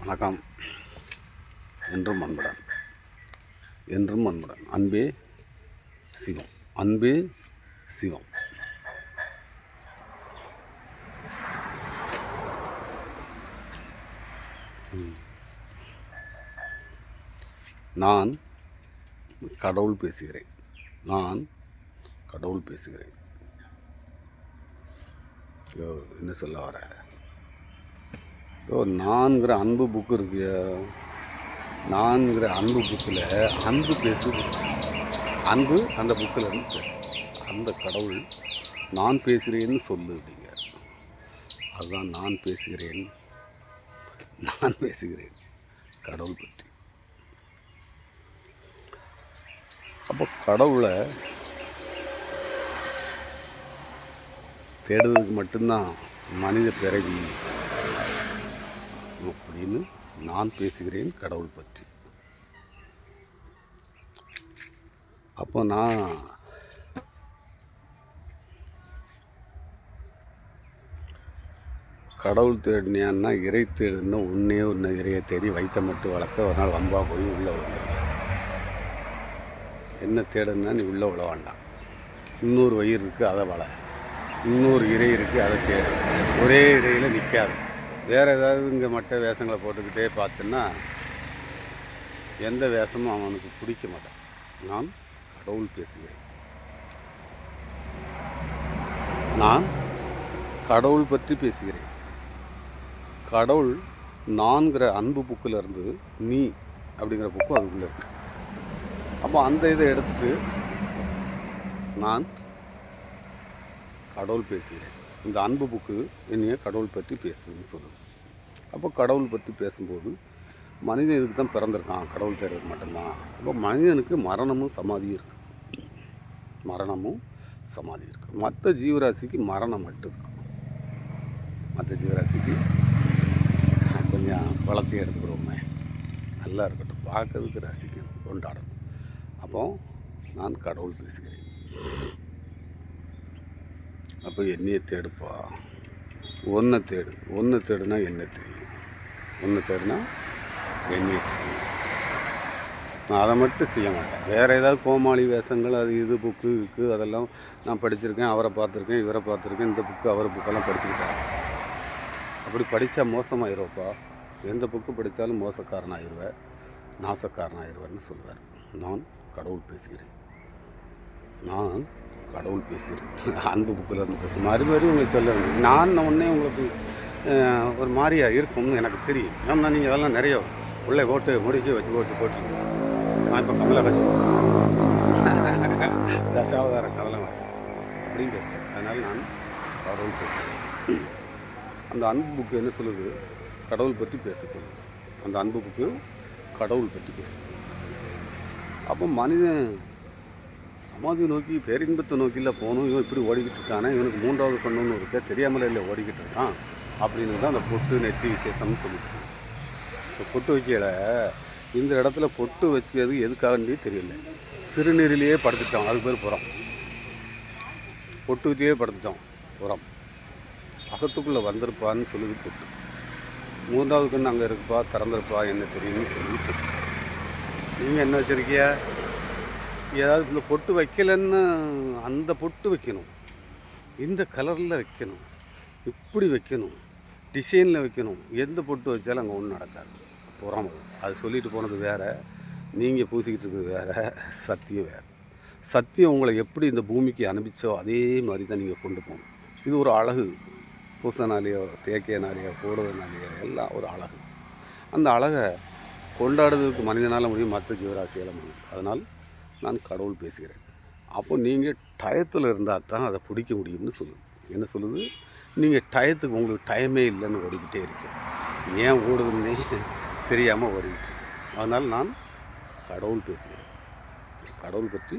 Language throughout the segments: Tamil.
வணக்கம். என்றும் அன்புடன், என்றும் அன்புடன். அன்பே சிவம், அன்பே சிவம். நான் கடவுள் பேசுகிறேன். நான் கடவுள் பேசுகிறேன். என்ன சொல்ல வர? நான்கிற அன்பு புக்கு இருக்கு. நான்கிற அன்பு புக்கில் அன்பு பேசுது. அன்பு அந்த புக்கில் இருந்து பேசு. அந்த கடவுள் நான் பேசுகிறேன்னு சொல்லு அப்படிங்க. அதுதான் நான் பேசுகிறேன். நான் பேசுகிறேன் கடவுள் பற்றி. அப்போ கடவுளை தேடுறதுக்கு மட்டும்தான் மனித பிறவி அப்படின்னு நான் பேசுகிறேன் கடவுள் பற்றி. அப்போ நான் கடவுள் தேடினியான்னா இறை தேடுன்னா ஒன்று இறையை தேடி வைத்த மட்டும் வளர்க்க ஒரு நாள் வம்பா போய் உள்ளே விழுந்துருவேன். என்ன தேடுன்னா நீ உள்ளே விழ வேண்டாம். இன்னொரு வயிறு இருக்குது, அதை வள. இன்னொரு இறை இருக்குது, அதை தேடு. ஒரே இறையில் நிற்காது. வேறு ஏதாவது இங்கே மற்ற வேஷங்களை போட்டுக்கிட்டே பார்த்தோன்னா எந்த வேஷமும் அவனுக்கு பிடிக்க மாட்டான். நான் கடவுள் பேசுகிறேன். நான் கடவுள் பற்றி பேசுகிறேன். கடவுள் நான்கிற அன்பு புக்கில் இருந்து நீ அப்படிங்கிற புக்கு அதுக்குள்ளே இருக்கு. அப்போ அந்த இதை எடுத்துட்டு நான் கடவுள் பேசுகிறேன். இந்த அன்பு புக்கு என்னைய கடவுள் பற்றி பேசுதுன்னு சொல்லுது. அப்போ கடவுள் பற்றி பேசும்போது மனிதன் இதுக்கு தான் பிறந்திருக்கான், கடவுள் தேடுறது மட்டும்தான். அப்போ மனிதனுக்கு மரணமும் சமாதியும் இருக்குது. மரணமும் சமாதி இருக்குது. மற்ற ஜீவராசிக்கு மரணம் மட்டும் இருக்குது. மற்ற ஜீவராசிக்கு கொஞ்சம் வளர்த்தி எடுத்துக்கிறோமே, நல்லா இருக்கட்டும், பார்க்கறதுக்கு ரசிக்கணும், கொண்டாடணும். அப்போ நான் கடவுள் பேசுகிறேன். அப்போ என்னையை தேடுப்பா, ஒன்றை தேடு. ஒன்றை தேடுனா என்ன தெரியும், ஒன்றை தேடுனா என்னையை தெரியும். நான் அதை மட்டும் செய்ய மாட்டேன். வேறு ஏதாவது கோமாளி வேஷங்கள் அது இது புக்கு இருக்குது அதெல்லாம் நான் படிச்சிருக்கேன், அவரை பார்த்துருக்கேன், இவரை பார்த்துருக்கேன், இந்த புக்கு அவரை புக்கெல்லாம் படிச்சுக்கிட்டேன். அப்படி படித்தா மோசமாயிருவப்பா. எந்த புக்கு படித்தாலும் மோசக்காரன் ஆயிடுவேன், நாசக்காரன் ஆயிடுவேன்னு சொல்லுவார். நான் கடவுள் பேசுகிறேன். நான் கடவுள் பேசுகிறேன். அன்பு புக்கில் இருந்து பேச மாறி உங்களுக்கு சொல்ல வேண்டும். நான் உடனே உங்களுக்கு ஒரு மாதிரியா இருக்கும்னு எனக்கு தெரியும். ஏன்னா நீங்கள் அதெல்லாம் நிறைய உள்ளே போட்டு முடிச்சு வச்சு போட்டுருக்கீங்க. நான் இப்போ கமலஹாசன் தசாவதார கமலஹாசன் அப்படின்னு பேசுகிறேன். அதனால் நான் கடவுள் பேசுகிறேன். அந்த அன்பு புக்கு என்ன சொல்லுது? கடவுள் பற்றி பேச சொல்லுது. அந்த அன்பு புக்கு கடவுள் பற்றி பேச சொல்லுது. அப்போ மனிதன் சமாதி நோக்கி பேரின்பத்தை நோக்கியில் போகணும். இவன் இப்படி ஓடிக்கிட்டு இருக்கானே, இவனுக்கு மூன்றாவது கண்ணுன்னு இருக்க தெரியாமலே இல்லை ஓடிக்கிட்டு இருக்கான் அப்படின்னு தான் அந்த பொட்டு நெத்தி விசேஷம்னு சொல்லிட்டு. இப்போ பொட்டு வைக்கல, இந்த இடத்துல பொட்டு வச்சுக்கிறது எதுக்காகன்னு தெரியல. திருநீரிலேயே படுத்துட்டோம், அது பேர் புறம். பொட்டு வச்சியே படுத்துட்டோம், புறம். அகத்துக்குள்ளே வந்திருப்பான்னு சொல்லுது பொட்டு. மூன்றாவது கண்ணு அங்கே இருக்குப்பா, திறந்திருப்பா, என்ன தெரியும்னு சொல்லிட்டு. நீங்கள் என்ன வச்சுருக்கியா? ஏதாவது இந்த பொட்டு வைக்கலைன்னு அந்த பொட்டு வைக்கணும், இந்த கலரில் வைக்கணும், இப்படி வைக்கணும், டிசைனில் வைக்கணும். எந்த பொட்டு வச்சாலும் அங்கே ஒன்றும் நடக்காது. புறம் அது சொல்லிட்டு போனது வேறு, நீங்கள் பூசிக்கிட்டு இருக்கிறது வேறு, சத்தியம் வேறு. சத்தியம் உங்களை எப்படி இந்த பூமிக்கு அனுப்பிச்சோ அதே மாதிரி தான் நீங்கள் கொண்டு போகணும். இது ஒரு அழகு. பூசனாலேயோ தேக்கையனாலேயோ போடுவதனாலேயோ எல்லாம் ஒரு அழகு. அந்த அழகை கொண்டாடுறதுக்கு மனிதனால் முடியும், மற்ற ஜீவராசியால் முடியும். அதனால் நான் கடவுள் பேசுகிறேன். அப்போ நீங்கள் டயத்தில் இருந்தால் தான் அதை பிடிக்க முடியும்னு சொல்லுது. என்ன சொல்லுது? நீங்கள் டயத்துக்கு உங்களுக்கு டைமே இல்லைன்னு ஓடிக்கிட்டே இருக்கேன். ஏன் ஓடுதுன்னே தெரியாமல் ஓடிக்கிட்டு. அதனால் நான் கடவுள் பேசுகிறேன். கடவுள் பற்றி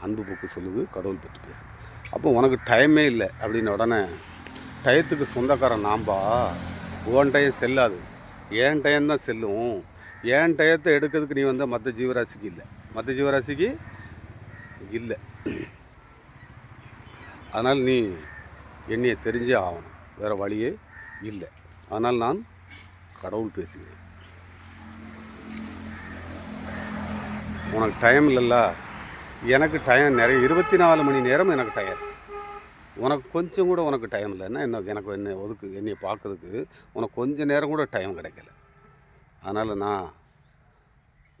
அன்பு புக்கு சொல்லுது, கடவுள் பற்றி பேசுது. அப்போ உனக்கு டைமே இல்லை அப்படின்ன உடனே டயத்துக்கு சொந்தக்காரன் நாம்பா, உன் டயம் செல்லாது, ஏன் டயம்தான் செல்லும். ஏன் டயத்தை எடுக்கிறதுக்கு நீ வந்தால் மற்ற ஜீவராசிக்கு இல்லை, மற்ற ஜீவராசிக்கு இல்லை. அதனால் நீ என்னையை தெரிஞ்சே ஆகணும், வேறு வழியே இல்லை. அதனால் நான் கடவுள் பேசுகிறேன். உனக்கு டைம் இல்லைல்ல, எனக்கு டைம் நிறைய, 24 மணி நேரம் எனக்கு டைம் இருக்குது. உனக்கு கொஞ்சம் கூட உனக்கு டைம் இல்லைன்னா எனக்கு என்னை பார்க்கறதுக்கு உனக்கு கொஞ்சம் நேரம் கூட டைம் கிடைக்கல. அதனால் நான்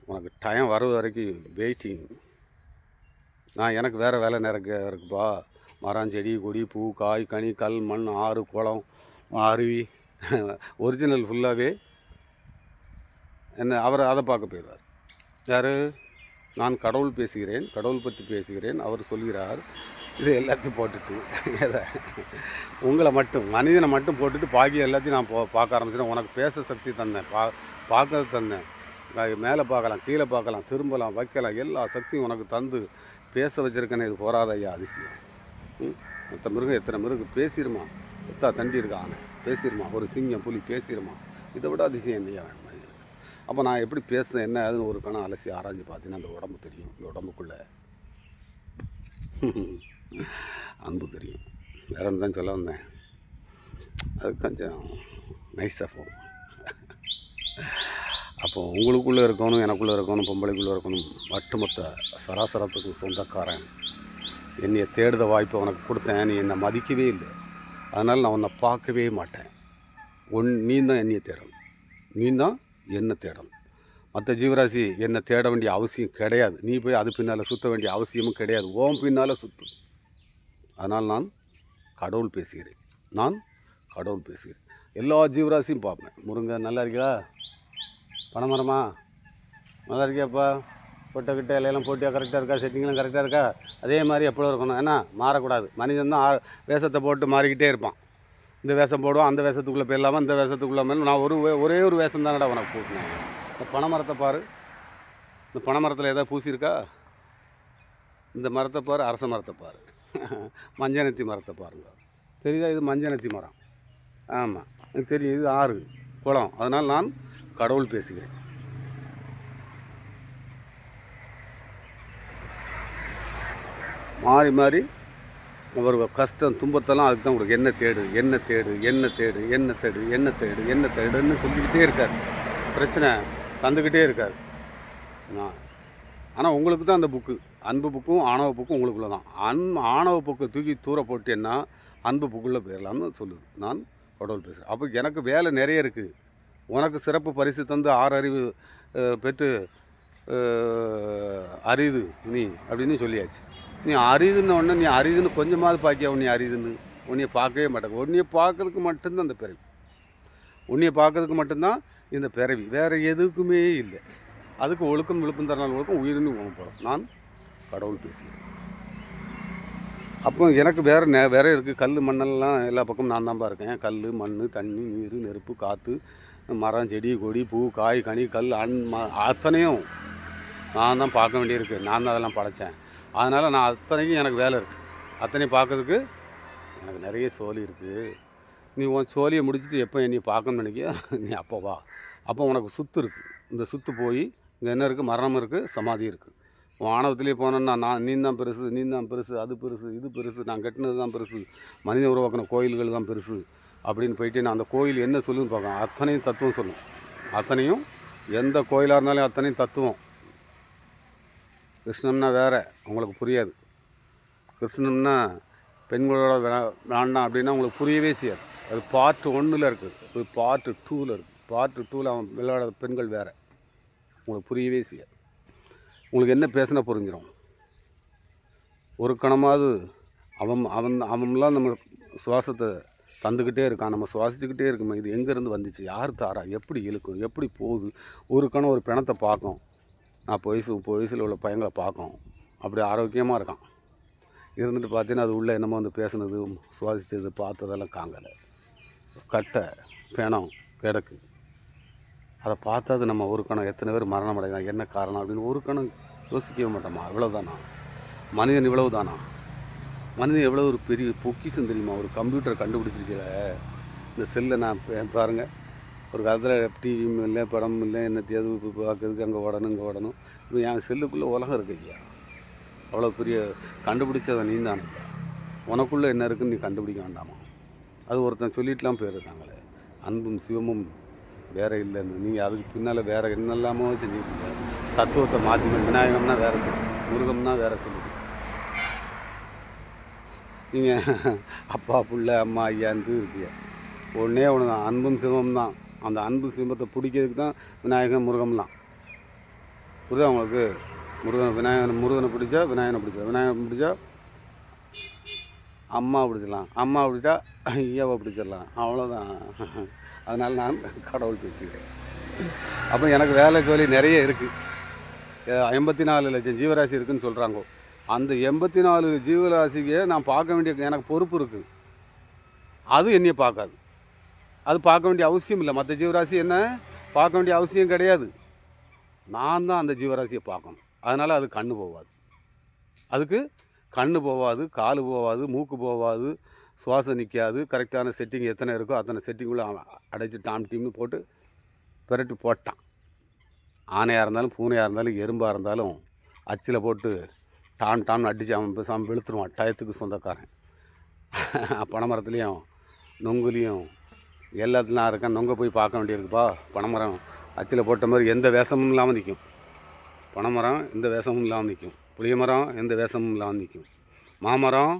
உனக்கு டைம் வர வரைக்கும் வெயிட்டிங். எனக்கு வேறு வேலை நிறைய இருக்குப்பா. மரம், செடி, கொடி, பூ, காய், கனி, கல், மண், ஆறு, குளம், அருவி, ஒரிஜினல் ஃபுல்லாகவே அவர் அதை பார்க்க போயிடுவார். யார்? நான் கடவுள் பேசுகிறேன், கடவுள் பற்றி பேசுகிறேன். அவர் சொல்கிறார், இது எல்லாத்தையும் போட்டுட்டு உங்களை மட்டும், மனிதனை மட்டும் போட்டுட்டு பாக்கி எல்லாத்தையும் நான் பார்க்க ஆரம்பிச்சிட்டேன். உனக்கு பேச சக்தி தந்தேன், பார்க்கறது தந்தேன். மேலே பார்க்கலாம், கீழே பார்க்கலாம், திரும்பலாம், வைக்கலாம், எல்லா சக்தியும் உனக்கு தந்து பேச வச்சுருக்கேன்னு. இது போராத ஐயா அதிசயம். மற்ற மிருகம் எத்தனை மிருகம் பேசிடுமா? எத்தா தண்டி இருக்கா ஆனை பேசிடுமா? ஒரு சிங்கம், புலி பேசிடுமா? இதை விட அதிசயம் என்னையா வேணும் மனிதனுக்கு? அப்போ நான் எப்படி பேசுகிறேன் என்ன அதுன்னு ஒரு கணம் அலசி ஆராய்ஞ்சு பார்த்தீங்கன்னா அந்த உடம்பு தெரியும். இந்த உடம்புக்குள்ளே அன்பு தெரியும். வேற என்ன தான் சொல்ல வந்தேன், அது கொஞ்சம் நைஸாக போகும். அப்போ உங்களுக்குள்ளே இருக்கணும், எனக்குள்ளே இருக்கணும், பொம்பளைக்குள்ளே இருக்கணும், ஒட்டுமொத்த சராசரத்துக்கு சொந்தக்காரன். என்னையை தேடுத வாய்ப்பை உனக்கு கொடுத்தேன், நீ என்னை மதிக்கவே இல்லை. அதனால் நான் உன்னை பார்க்கவே மாட்டேன். நீ தான் என்னையை தேடணும், நீ தான் என்னை தேடணும். மற்ற ஜீவராசி என்னை தேட வேண்டிய அவசியம் கிடையாது. நீ போய் அது பின்னால் சுற்ற வேண்டிய அவசியமும் கிடையாது. ஓம் பின்னால் சுற்று. அதனால் நான் கடவுள் பேசுகிறேன், நான் கடவுள் பேசுகிறேன். எல்லா ஜீவராசியும் பார்ப்பேன். முருங்கை நல்லா இருக்கா? பனைமரமா நல்லா இருக்கியாப்பா? பொட்டக்கிட்ட இலையெல்லாம் போட்டியாக கரெக்டாக இருக்கா? செட்டிங்கெலாம் கரெக்டாக இருக்கா? அதே மாதிரி எப்பொழுதும் இருக்கணும். ஏன்னா மாறக்கூடாது. மனிதன் தான் வேஷத்தை போட்டு மாறிக்கிட்டே இருப்பான். இந்த வேஷம் போடுவோம், அந்த வேஷத்துக்குள்ளே போயிடலாமா, இந்த வேஷத்துக்குள்ளே மேலே நான் ஒரே ஒரு வேஷம் தானடா உனக்கு பூசினேன். இந்த பனைமரத்தை பாரு, இந்த பனைமரத்தில் எதாவது பூசியிருக்கா? இந்த மரத்தை பாரு, அரச மரத்தை பாரு, மஞ்சனத்தி மரத்தை பாருங்க. தெரியுதா? இது மஞ்சனத்தி மரம். ஆமாம், எனக்கு தெரியும். இது ஆறு, குளம். அதனால் நான் கடவுள் பேசுகிறேன். மாறி மாறி ஒரு கஷ்டம் துன்பத்தெல்லாம் அதுக்கு தான் கொடுக்கு. என்ன தேடு, என்ன தேடு, என்ன தேடு, என்ன தேடு, என்ன தேடு, என்ன தேடுன்னு சொல்லிக்கிட்டே இருக்கார். பிரச்சனை தந்துக்கிட்டே இருக்கார். ஆனால் உங்களுக்கு தான் அந்த புக்கு, அன்பு புக்கும் ஆணவ புக்கும் உங்களுக்குள்ள தான். ஆணவ புக்கை தூக்கி தூர போட்டேன்னா அன்பு புக்குள்ளே போயிடலாம்னு சொல்லுது. நான் கடவுள் பேசுகிறேன். அப்போ எனக்கு வேலை நிறைய இருக்குது. உனக்கு சிறப்பு பரிசு தந்து 6 அறிவு பெற்று அரிது நீ அப்படின்னு சொல்லியாச்சு. நீ அரிதுன்னு ஒன்று, நீ அரிதுன்னு கொஞ்சமாவது பார்க்கியா? உன்னை அரிதுன்னு உன்னையை பார்க்கவே மாட்டேங்க. உன்னையை பார்க்கறதுக்கு மட்டும்தான் அந்த பிறவி. உன்னையை பார்க்கறதுக்கு மட்டும்தான் இந்த பிறவி, வேறு எதுக்குமே இல்லை. அதுக்கு ஒழுக்கம் விழுப்பம் தரனால் ஒழுக்கம் உயிரின்னு உணப்படும். நான் கடவுள் பேசுகிறேன். அப்போ எனக்கு வேறு இருக்குது. கல் மண்ணெல்லாம் எல்லா பக்கமும் நான் தான்ப்பா இருக்கேன். கல், மண், தண்ணி, நீர், நெருப்பு, காற்று, மரம், செடி, கொடி, பூ, காய், கனி, கல், அத்தனையும் நான் தான் பார்க்க வேண்டியிருக்கு. நான் தான் அதெல்லாம் படைத்தேன். அதனால் நான் அத்தனைக்கும் எனக்கு வேலை இருக்குது. அத்தனையும் பார்க்கறதுக்கு எனக்கு நிறைய சோலி இருக்குது. நீ உன் சோலியை முடிச்சுட்டு எப்போ என்னை பார்க்கணும்னு நினைக்கிய நீ அப்போ வா. அப்போ உனக்கு சுத்து இருக்குது. இந்த சுத்து போய் இங்கே என்ன இருக்குது? மரணம் இருக்குது, சமாதி இருக்குது. உன் ஆணவத்திலே போனோன்னா நீ தான் பெருசு, நீ தான் பெருசு, அது பெருசு, இது பெருசு, நான் கட்டினது தான் பெருசு, மனிதன் உருவாக்கின கோயில்கள் தான் பெருசு அப்படின்னு போயிட்டு நான் அந்த கோயில் என்ன சொல்லுன்னு பார்க்கலாம். அத்தனையும் தத்துவம் சொல்லும். அத்தனையும் எந்த கோயிலாக இருந்தாலும் அத்தனையும் தத்துவம். கிருஷ்ணன்னா வேறு, உங்களுக்கு புரியாது. கிருஷ்ணன்னா பெண்களோட வேண்டாம் அப்படின்னா உங்களுக்கு புரியவே செய்யாது. அது பார்ட் 1ல் இருக்குது, அது பார்ட் 2ல் இருக்குது. பார்ட் 2ல் அவன் விளையாட பெண்கள் வேறு, உங்களுக்கு புரியவே செய்யாது. உங்களுக்கு என்ன பேசினா புரிஞ்சிடும். ஒரு கணமாவது அவன்லாம் நம்ம சுவாசத்தை தந்துக்கிட்டே இருக்கான், நம்ம சுவாசிச்சுக்கிட்டே இருக்குமே. இது எங்கேருந்து வந்துச்சு, யார் தாரா, எப்படி இழுக்கும், எப்படி போகுது. ஒரு கணம் ஒரு பிணத்தை பார்க்கும், 40 வயசில் உள்ள பையங்களை பார்க்கும், அப்படி ஆரோக்கியமாக இருக்கான். இருந்துட்டு பார்த்தீங்கன்னா அது உள்ளே என்னமோ வந்து பேசுனது, சுவாசித்தது, பார்த்ததெல்லாம் காங்கலை, கட்டை, பிணம் கிடக்கு. அதை பார்த்தது நம்ம ஒரு கணம் எத்தனை பேர் மரணம் அடைதான், என்ன காரணம் அப்படின்னு ஒரு கணம் யோசிக்கவே மாட்டோமா? இவ்வளவுதானா மனிதன்? இவ்வளவு தானா மனிதன்? எவ்வளோ ஒரு பெரிய பொக்கிஷம் தெரியுமா? ஒரு கம்ப்யூட்டரை கண்டுபிடிச்சிருக்கல, இந்த செல்லை நான் பாருங்கள். ஒரு காலத்தில் டிவி இல்லை, படம் இல்லை, என்னத்தையாவது இப்போ பார்க்கறதுக்கு அங்கே ஓடணும் இங்கே ஓடணும். இப்போ என் செல்லுக்குள்ளே உலகம் இருக்கு ஐயா. அவ்வளோ பெரிய கண்டுபிடிச்சதை நீ தானே. உனக்குள்ளே என்ன இருக்குன்னு நீ கண்டுபிடிக்க வேண்டாமா? அது ஒருத்தன் சொல்லிட்டுலாம் போயிருக்காங்களே, அன்பும் சிவமும் வேறு இல்லைன்னு. நீங்கள் அதுக்கு பின்னால் வேறு என்னெல்லாமோ செஞ்சுருக்கீங்க. தத்துவத்தை மாற்றி விநாயகம்னா வேறு சொல்லுது, முருகம்னா வேறு சொல்லுது. நீங்கள் அப்பா புள்ள அம்மா ஐயான்ட்டு இருக்கீங்க. ஒன்றே ஒன்று தான், அன்பும் சிவம் தான். அந்த அன்பு சிவத்தை பிடிக்கிறதுக்கு தான் விநாயகன் முருகம்லாம். புரியுதா உங்களுக்கு? முருகனை பிடிச்சா விநாயகனை பிடிச்சா, விநாயகனை பிடிச்சா அம்மா பிடிச்சிடலாம், அம்மா பிடிச்சா ஐயாவை பிடிச்சிடலாம், அவ்வளோதான். அதனால் நான் கடவுள் பேசுகிறேன். அப்போ எனக்கு வேலை ஜோலி நிறைய இருக்குது. 84 லட்சம் ஜீவராசி இருக்குதுன்னு சொல்கிறாங்க. அந்த 84 ஜீவராசிக்கு நான் பார்க்க வேண்டிய எனக்கு பொறுப்பு இருக்குது. அது என்னையை பார்க்காது. அது பார்க்க வேண்டிய அவசியம் இல்லை. மற்ற ஜீவராசி என்ன பார்க்க வேண்டிய அவசியம் கிடையாது. நான் தான் அந்த ஜீவராசியை பார்க்கணும். அதனால் அது கண்ணு போகாது, அதுக்கு கண்ணு போகாது, கால் போகாது, மூக்கு போகாது, சுவாசம் நிற்காது. கரெக்டான செட்டிங் எத்தனை இருக்கோ அத்தனை செட்டிங்குள்ளே அடைச்சி டாம் டீம்னு போட்டு பெரட்டி போட்டான். ஆனையாக இருந்தாலும் பூனையாக இருந்தாலும் எறும்பாக இருந்தாலும் அச்சில் போட்டு டாம்னு அடித்து அவன் பேசாமல் வெளுத்துருவான். டயத்துக்கு சொந்தக்காரன். பனைமரத்துலேயும் நொங்குலேயும் எல்லாத்துலாம் இருக்கேன். நொங்க போய் பார்க்க வேண்டியிருக்குப்பா. பனைமரம் அச்சில் போட்ட மாதிரி எந்த வேஷமும் இல்லாமல் நிற்கும். பனைமரம் எந்த வேஷமும் இல்லாமல் நிற்கும். புளிய மரம் எந்த வேஷமும் இல்லாமல் நிற்கும். மாமரம்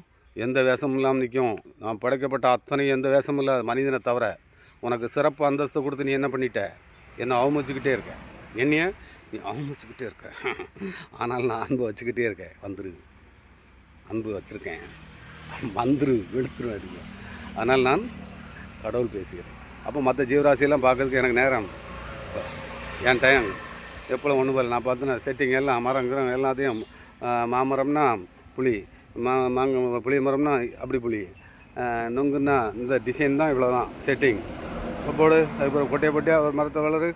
எந்த வேஷமும் இல்லாமல் நிற்கும். நான் படைக்கப்பட்ட அத்தனை எந்த வேஷமும் இல்லாத மனிதனை தவிர. உனக்கு சிறப்பு அந்தஸ்தை கொடுத்து நீ என்ன பண்ணிட்ட? என்னை அவமதிச்சுக்கிட்டே இருக்க. என்னைய நீ அவமதிச்சுக்கிட்டே இருக்க. ஆனால் நான் அன்பு வச்சுக்கிட்டே இருக்கேன். வந்துரு, அன்பு வச்சுருக்கேன், வந்துரு, வெளுத்துரும் அடிங்க. அதனால் நான் கடவுள் பேசுகிறேன். அப்போ மற்ற ஜீவராசியெல்லாம் பார்க்கறதுக்கு எனக்கு நேரம், என் டைம் எப்போ ஒன்று போல் நான் பார்த்தேன்னா செட்டிங் எல்லாம் மரங்கிறோம் எல்லாத்தையும். மாமரம்னா புளி, புளிய மரம்னா அப்படி புளி, நொங்குன்னா இந்த டிசைன் தான், இவ்வளோ தான் செட்டிங். போடு, அதுக்கப்புறம் கொட்டையாக ஒரு மரத்தை வளரு.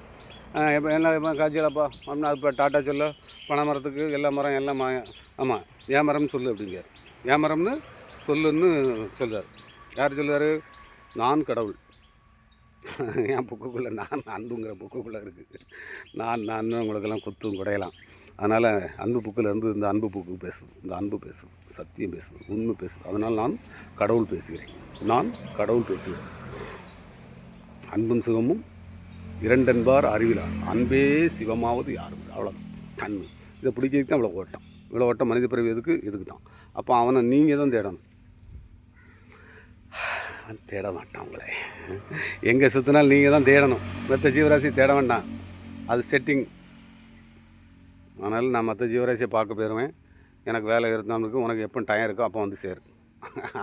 எப்போ எல்லாம் காய்ச்சலப்பா அப்படின்னா அது இப்போ டாட்டா சொல்ல பனை மரத்துக்கு எல்லா மரம் எல்லாம் ஆமாம் ஏன் மரம்னு சொல்லு அப்படிங்கார். ஏன் மரம்னு சொல்லுன்னு சொல்கிறார். யார் சொல்லுவார்? நான் கடவுள். என் புக்குக்குள்ளே நான் அன்புங்கிற புக்குக்குள்ளே இருக்குது. நான் உங்களுக்கெல்லாம் குத்தும் குடையலாம். அதனால் அன்பு புக்கில் இருந்து இந்த அன்பு புக்கு பேசுது, இந்த அன்பு பேசுது, சத்தியம் பேசுது, உண்மை பேசுது. அதனால் நான் கடவுள் பேசுகிறேன். நான் கடவுள் பேசுகிறேன். அன்பும் சிவமும் இரண்டென்பார் அறிவிலார், அன்பே சிவமாவது யாரும். அவ்வளோதான் அன்பு. இதை பிடிக்கிறதுக்கு தான் இவ்வளோ ஓட்டம். இவ்வளோ ஓட்டம் மனித பிறவி இதுக்கு தான். அப்போ அவனை நீங்கள் தான் தேடணும். தேட மாட்டான் உங்களை. எங்கே சுற்றினாலும் நீங்கள் தான் தேடணும். மற்ற ஜீவராசி தேட வேண்டாம், அது செட்டிங். அதனால் நான் மற்ற ஜீவராசியை பார்க்க போயிடுவேன். எனக்கு வேலை இருந்தாலும் உனக்கு எப்போ டைம் இருக்கோ அப்போ வந்து சேரு.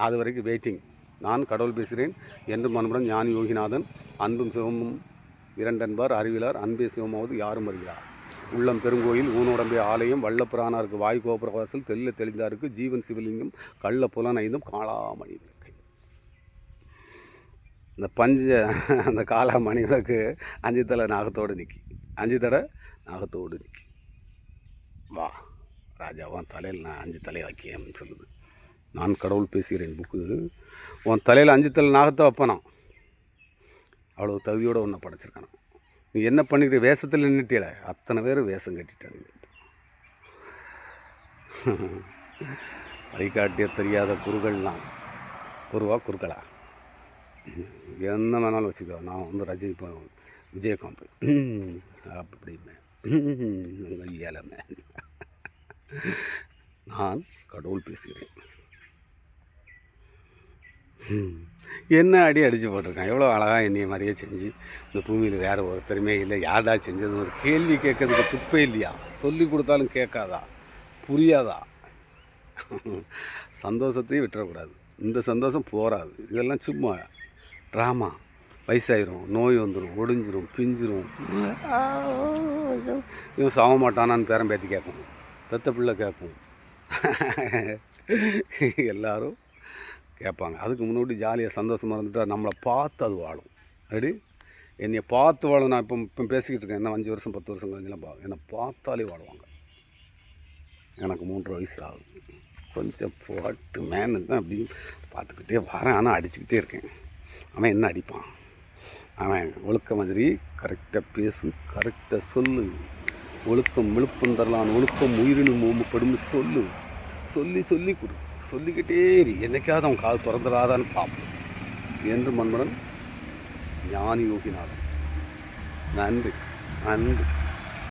அது வரைக்கும் வெயிட்டிங். நான் கடவுள் பேசுகிறேன். என்றும் அன்புடன் ஞானி யோகிநாதன். அன்பும் சிவமும் இரண்டென்பார் அறிவிலார், அன்பே சிவமாவது யாரும் அறிகிறார். உள்ளம் பெருங்கோயில், ஊனோடம்பே ஆலயம், வல்லப்புறானாருக்கு வாய் கோபுரவாசல், தெல்ல தெளிந்தாருக்கு ஜீவன் சிவலிங்கம், கள்ள புலனைந்தும் காளாமணி விளக்கை. இந்த அந்த காளாமணி விளக்கு 5 தலை நாகத்தோடு நிற்கி, 5 தடை நாகத்தோடு நிற்கி. வா ராஜாவான் தலையில் நான் 5 தலை வைக்கேன்னு சொல்லுது. நான் கடவுள் பேசுகிறேன் புக்கு. உன் தலையில் 5 தலை நாகத்தை வைப்பனா? அவ்வளோ தகுதியோடு ஒன்றை படைச்சிருக்கானு. நீ என்ன பண்ணிக்கிற? வேஷத்தில் நின்றுட்டியல, அத்தனை பேர் வேஷம் கட்டிட்டாங்க. வழிகாட்டிய தெரியாத குருக்கள்லாம் குருவா குறுக்களா என்ன வேணாலும் வச்சுக்கோ. நான் வந்து ரஜினி விஜயகாந்த் அப்படிமே ஏழமை. நான் கடவுள் பேசுகிறேன். என்ன அடித்து போட்டிருக்கான். எவ்வளோ அழகாக என்னைய மாதிரியே செஞ்சு இந்த பூமியில் வேறு ஒருத்தருமே இல்லை. யாரா செஞ்சது? ஒரு கேள்வி கேட்கறதுக்கு துப்பே இல்லையா? சொல்லி கொடுத்தாலும் கேட்காதா? புரியாதா? சந்தோஷத்தையும் விட்டுறக்கூடாது. இந்த சந்தோஷம் போகாது. இதெல்லாம் சும்மா ட்ராமா. வயசாயிரும், நோய் வந்துடும், ஒடிஞ்சிரும், பிஞ்சிரும். இவன் சாக மாட்டானான்னு பேரம் பேத்தி கேட்கும், பெத்த பிள்ளை கேட்கும், எல்லோரும் கேட்பாங்க. அதுக்கு முன்னாடி ஜாலியாக சந்தோஷமாக இருந்துட்டா நம்மளை பார்த்து அது வாழும். அப்படி என்னை பார்த்து வாழும். நான் இப்போ பேசிக்கிட்டு இருக்கேன். என்ன 5 வருஷம் 10 வருஷம் கழிஞ்செல்லாம் என்னை பார்த்தாலே வாழுவாங்க. எனக்கு 3 வயசு ஆகுது. கொஞ்சம் போட்டு மேனு தான் அப்படி பார்த்துக்கிட்டே வரேன். ஆனால் அடிச்சுக்கிட்டே இருக்கேன். அவன் என்ன அடிப்பான்? அவன் ஒழுக்க மாதிரி கரெக்டாக பேசு, கரெக்டாக சொல்லு. ஒழுக்கம் விழுப்பம் தரலான், ஒழுக்கம் உயிரினும் ஓம்பப்படும் சொல்லு. சொல்லி கொடு, சொல்லிக்கிட்டே இரு. என்னைக்காவது அவன் காது திறந்துடாதான்னு பார்ப்போம். என்று மன்மடன் ஞானி யோகிநாதன். நன்றி நன்றி.